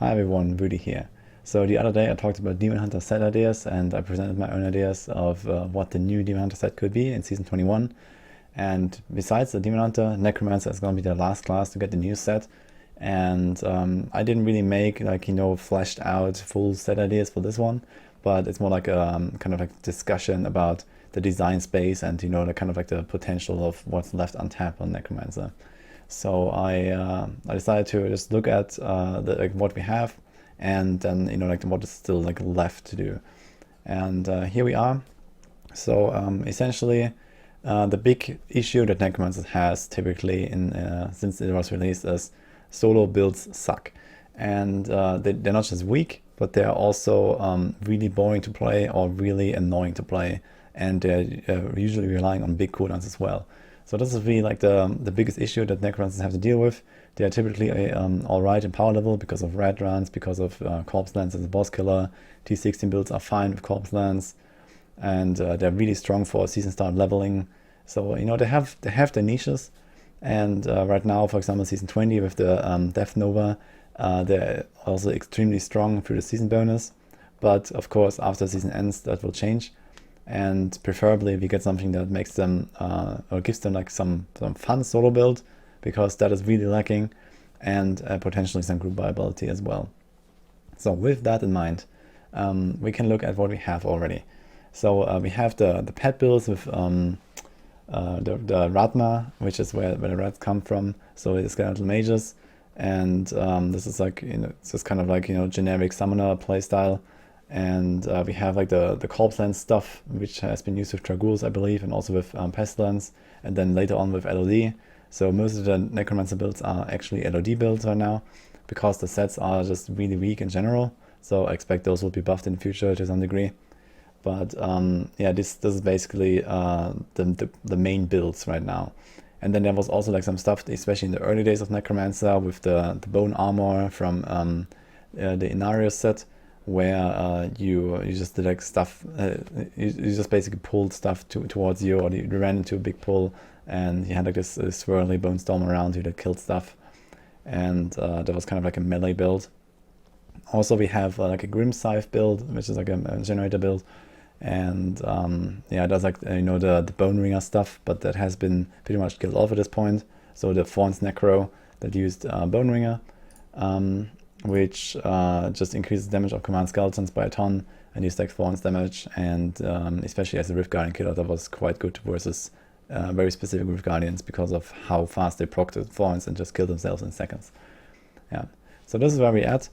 Hi everyone, Rudy here. So the other day I talked about Demon Hunter set ideas and I presented my own ideas of what the new Demon Hunter set could be in Season 21. And besides the Demon Hunter, Necromancer is going to be the last class to get the new set. And I didn't really make fleshed out full set ideas for this one, but it's more like a kind of like discussion about the design space and the kind of like the potential of what's left untapped on Necromancer. So I decided to just look at what we have, and then what is still left to do. And here we are. So essentially, the big issue that Necromancers has typically since it was released is solo builds suck, and they're not just weak, but they're also really boring to play or really annoying to play, and they're usually relying on big cooldowns as well. So this is really like the biggest issue that Necromancers have to deal with. They are typically alright in power level because of red runs, because of Corpse Lance as a boss killer. T16 builds are fine with Corpse Lance, and they're really strong for season start leveling. So they have their niches, and right now, for example, season 20 with the Death Nova, they're also extremely strong through the season bonus. But of course, after season ends, that will change. And preferably we get something that makes them or gives them like some fun solo build, because that is really lacking, and potentially some group viability as well. So with that in mind, we can look at what we have already. So we have the pet builds with the Ratma, which is where the rats come from. So it's skeletal mages, and this is like it's just kind of like generic summoner playstyle. And we have like the Corpse Lance stuff, which has been used with Draguls, I believe, and also with Pestilence, and then later on with LOD. So most of the Necromancer builds are actually LOD builds right now, because the sets are just really weak in general. So I expect those will be buffed in the future to some degree. But yeah, this is basically the main builds right now. And then there was also like some stuff, especially in the early days of Necromancer, with the bone armor from the Inarius set, where you just did like stuff, you just basically pulled stuff towards you, or you ran into a big pull, and you had like this swirly bone storm around you that killed stuff, and that was kind of like a melee build. Also we have like a Grim Scythe build, which is like a generator build, and yeah, it does like the Bone Ringer stuff, but that has been pretty much killed off at this point. So the Thorns Necro that used Bone Ringer, which just increases damage of command skeletons by a ton, and you stack Thorns damage, and especially as a Rift Guardian killer, that was quite good versus very specific Rift Guardians, because of how fast they proc the Thorns and just kill themselves in seconds. Yeah, so this is where we're at.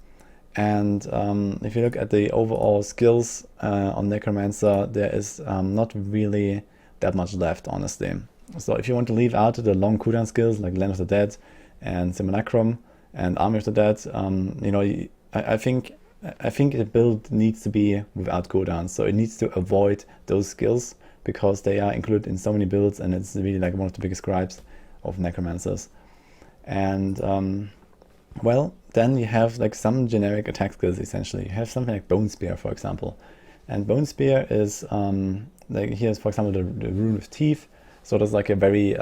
And if you look at the overall skills on Necromancer, there is not really that much left, honestly. So if you want to leave out the long cooldown skills like Land of the Dead and Simulacrum and Army of the Dead, I think the build needs to be without cooldowns. So it needs to avoid those skills, because they are included in so many builds, and it's really like one of the biggest gripes of Necromancers. And well, then you have like some generic attack skills. Essentially, you have something like Bone Spear, for example, and Bone Spear is like, here's for example the rune of teeth. So there's like a very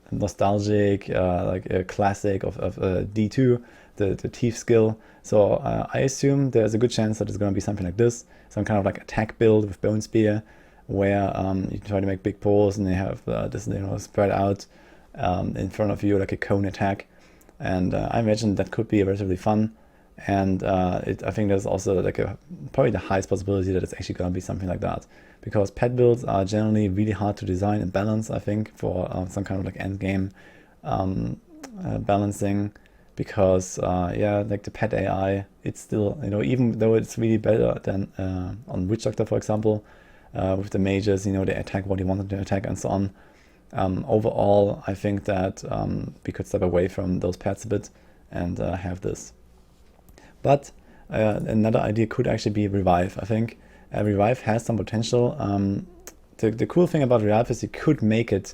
nostalgic, like a classic of D2, the teeth skill. So I assume there's a good chance that it's going to be something like this, some kind of like attack build with Bone Spear, where you try to make big pulls, and they have this spread out in front of you like a cone attack. And I imagine that could be relatively fun. And I think there's also like probably the highest possibility that it's actually going to be something like that, because pet builds are generally really hard to design and balance, I think, for some kind of like end game balancing, because yeah, like the pet AI, it's still, even though it's really better than on Witch Doctor, for example, with the mages, they attack what you want them to attack and so on. Overall, I think that we could step away from those pets a bit and have this. But another idea could actually be Revive. I think Revive has some potential. The cool thing about Revive is you could make it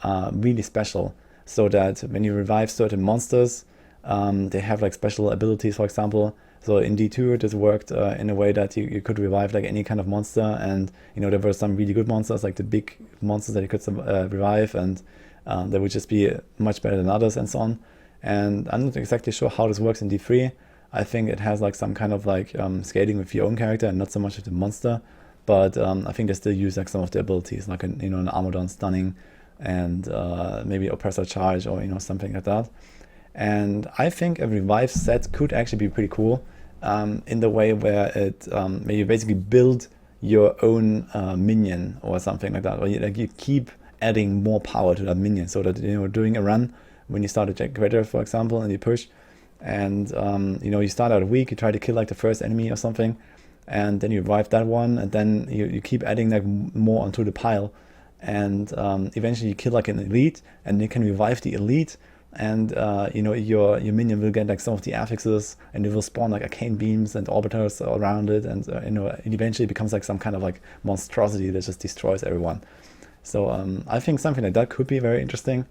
really special, so that when you revive certain monsters, they have like special abilities, for example. So in D2 this worked in a way that you could revive like any kind of monster, and there were some really good monsters, like the big monsters that you could revive, and they would just be much better than others and so on. And I'm not exactly sure how this works in D3. I think it has like some kind of like scaling with your own character and not so much with the monster. But I think they still use like some of the abilities, like an Armadon stunning and maybe oppressor charge or something like that. And I think a revive set could actually be pretty cool in the way where it where you basically build your own minion or something like that, or you keep adding more power to that minion, so that during a run when you start a Jack for example, and you push, and you start out weak, you try to kill like the first enemy or something, and then you revive that one, and then you keep adding like more onto the pile, and eventually you kill like an elite, and you can revive the elite, and your minion will get like some of the affixes, and it will spawn like arcane beams and orbiters around it, and it eventually becomes like some kind of like monstrosity that just destroys everyone. So I think something like that could be very interesting.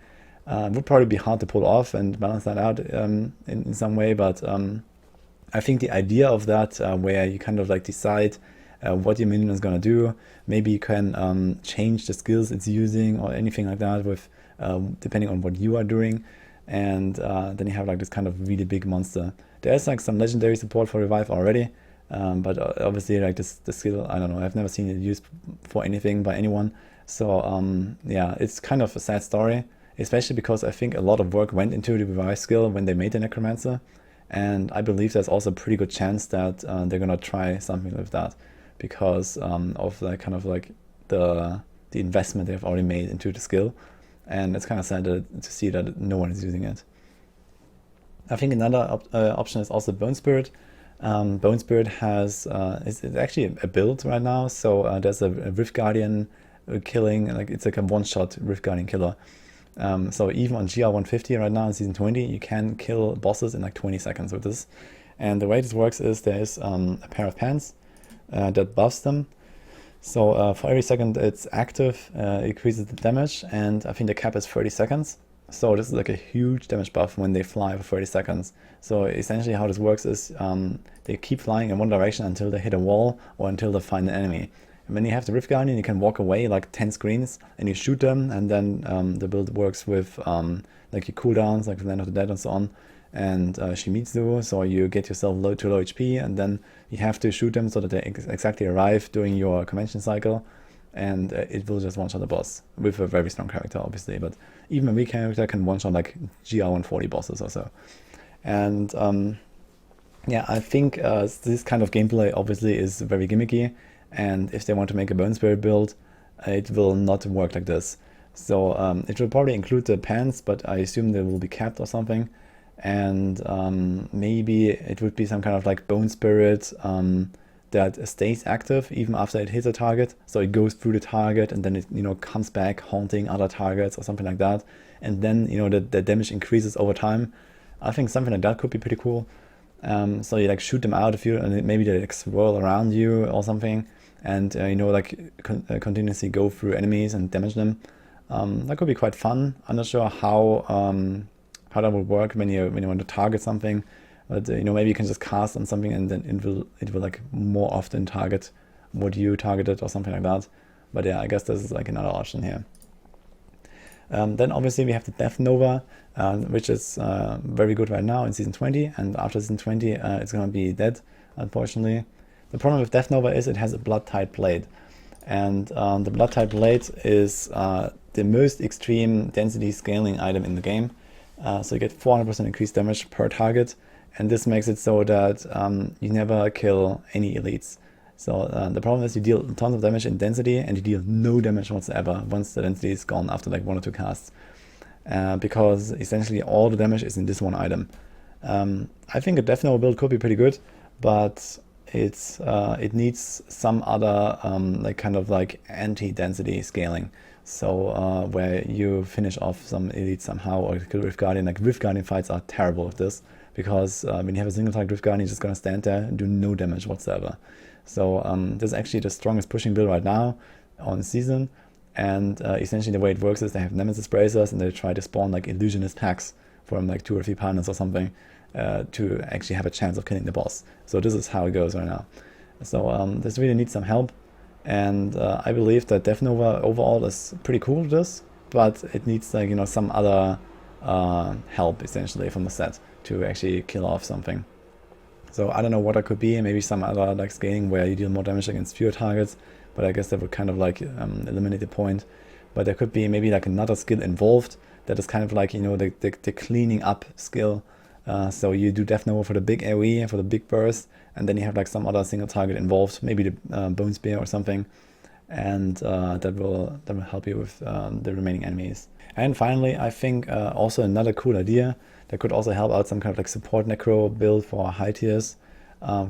Would probably be hard to pull off and balance that out in some way, but I think the idea of that, where you kind of like decide what your minion is going to do, maybe you can change the skills it's using or anything like that with depending on what you are doing, and then you have like this kind of really big monster. There's like some legendary support for revive already, but obviously like the skill, I don't know, I've never seen it used for anything by anyone. So yeah, it's kind of a sad story, especially because I think a lot of work went into the revive skill when they made the Necromancer, and I believe there's also a pretty good chance that they're gonna try something with that because of the kind of like the investment they've already made into the skill, and it's kind of sad to see that no one is using it. I think another option is also Bone Spirit. Bone Spirit has it's actually a build right now, so there's a Rift Guardian killing, like it's like a one-shot Rift Guardian killer. So even on GR 150 right now in season 20, you can kill bosses in like 20 seconds with this. And the way this works is there's a pair of pants that buffs them. So for every second it's active, it increases the damage, and I think the cap is 30 seconds. So this is like a huge damage buff when they fly for 30 seconds. So essentially how this works is they keep flying in one direction until they hit a wall or until they find an enemy. And when you have the Rift Guardian, you can walk away like 10 screens and you shoot them, and then the build works with like your cooldowns, like Land of the Dead and so on, and Shimizu, so you get yourself low HP, and then you have to shoot them so that they exactly arrive during your convention cycle, and it will just one-shot the boss with a very strong character, obviously, but even a weak character can one-shot like GR 140 bosses or so. And yeah, I think this kind of gameplay obviously is very gimmicky, and if they want to make a Bone Spirit build, it will not work like this. So it will probably include the pants, but I assume they will be capped or something. And maybe it would be some kind of like Bone Spirit that stays active even after it hits a target. So it goes through the target and then it comes back haunting other targets or something like that. And then the damage increases over time. I think something like that could be pretty cool. So you like shoot them out if you, and maybe they like swirl around you or something, and continuously go through enemies and damage them. That could be quite fun. I'm not sure how that would work when you want to target something, but maybe you can just cast on something and then it will like more often target what you targeted or something like that. But yeah, I guess this is like another option here. Then obviously we have the Death Nova, which is very good right now in season 20, and after season 20 it's gonna be dead, unfortunately. The problem with Death Nova is it has a Blood-Tide Blade, and the Blood-Tide Blade is the most extreme density scaling item in the game. So you get 400% increased damage per target, and this makes it so that you never kill any elites. So the problem is you deal tons of damage in density, and you deal no damage whatsoever once the density is gone after like 1 or 2 casts, because essentially all the damage is in this one item. I think a Death Nova build could be pretty good, but it needs some other like kind of like anti-density scaling. So where you finish off some elites somehow, or kill Rift Guardian. Like Rift Guardian fights are terrible with this, because when you have a single target Rift Guardian, you're just gonna stand there and do no damage whatsoever. So this is actually the strongest pushing build right now on season, and essentially the way it works is they have Nemesis Bracers, and they try to spawn like illusionist packs from like 2 or 3 partners or something to actually have a chance of killing the boss. So this is how it goes right now. So this really needs some help, and I believe that Death Nova overall is pretty cool with this, but it needs like some other help essentially from the set to actually kill off something. So I don't know what that could be, maybe some other like scaling where you deal more damage against fewer targets, but I guess that would kind of like eliminate the point. But there could be maybe like another skill involved that is kind of like, you know, the cleaning up skill. So you do Death Nova for the big AoE and for the big burst, and then you have like some other single target involved, maybe the Bone Spear or something, and that will help you with the remaining enemies. And finally, I think also another cool idea that could also help out some kind of like support Necro build for high tiers.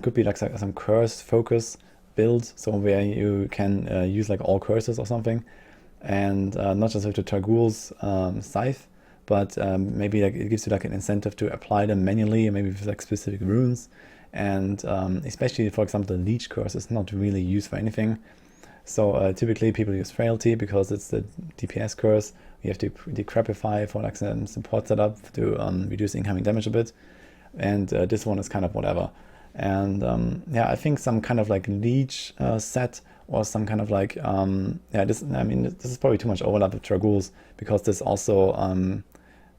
Could be like some curse focus build, so where you can use like all curses or something, and not just with the Targul's scythe, but maybe like it gives you like an incentive to apply them manually, maybe with like specific runes, and especially for example the leech curse is not really used for anything. So typically people use frailty because it's the DPS curse. You have to decrepify for like some support setup to reduce incoming damage a bit, and this one is kind of whatever. And yeah, I think some kind of like leech set or some kind of like yeah, this is probably too much overlap with Targul's, because this also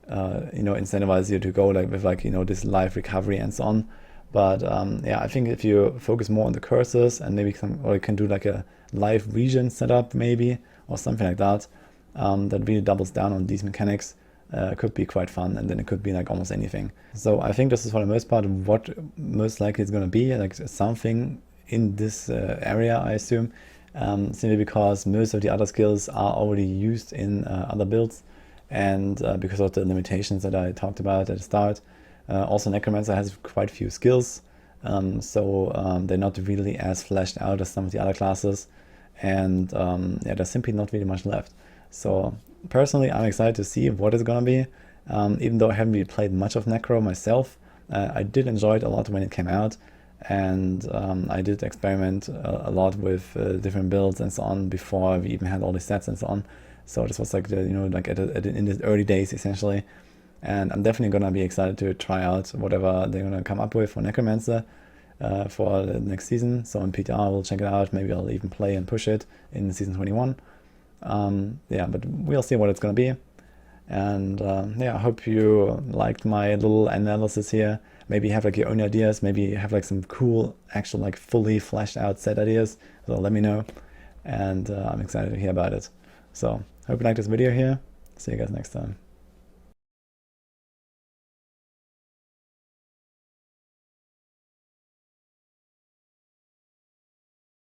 you know, incentivizes you to go like with like, you know, this life recovery and so on. But yeah, I think if you focus more on the curses and maybe or you can do like a live region setup maybe or something like that, that really doubles down on these mechanics, could be quite fun, and then it could be like almost anything. So I think this is for the most part what most likely is going to be, like something in this area, I assume, simply because most of the other skills are already used in other builds, and because of the limitations that I talked about at the start. Also, Necromancer has quite few skills, so they're not really as fleshed out as some of the other classes, and yeah, there's simply not really much left. So personally, I'm excited to see what it's gonna be. Even though I haven't really played much of Necro myself, I did enjoy it a lot when it came out, and I did experiment a lot with different builds and so on before we even had all the sets and so on. So this was like the, you know, like in the early days essentially. And I'm definitely gonna be excited to try out whatever they're gonna come up with for Necromancer for the next season. So in PTR we'll check it out. Maybe I'll even play and push it in season 21. Yeah, but we'll see what it's gonna be. And yeah, I hope you liked my little analysis here. Maybe you have like your own ideas. Maybe you have like some cool, actual like fully fleshed out set ideas. So let me know. And I'm excited to hear about it. So hope you liked this video here. See you guys next time.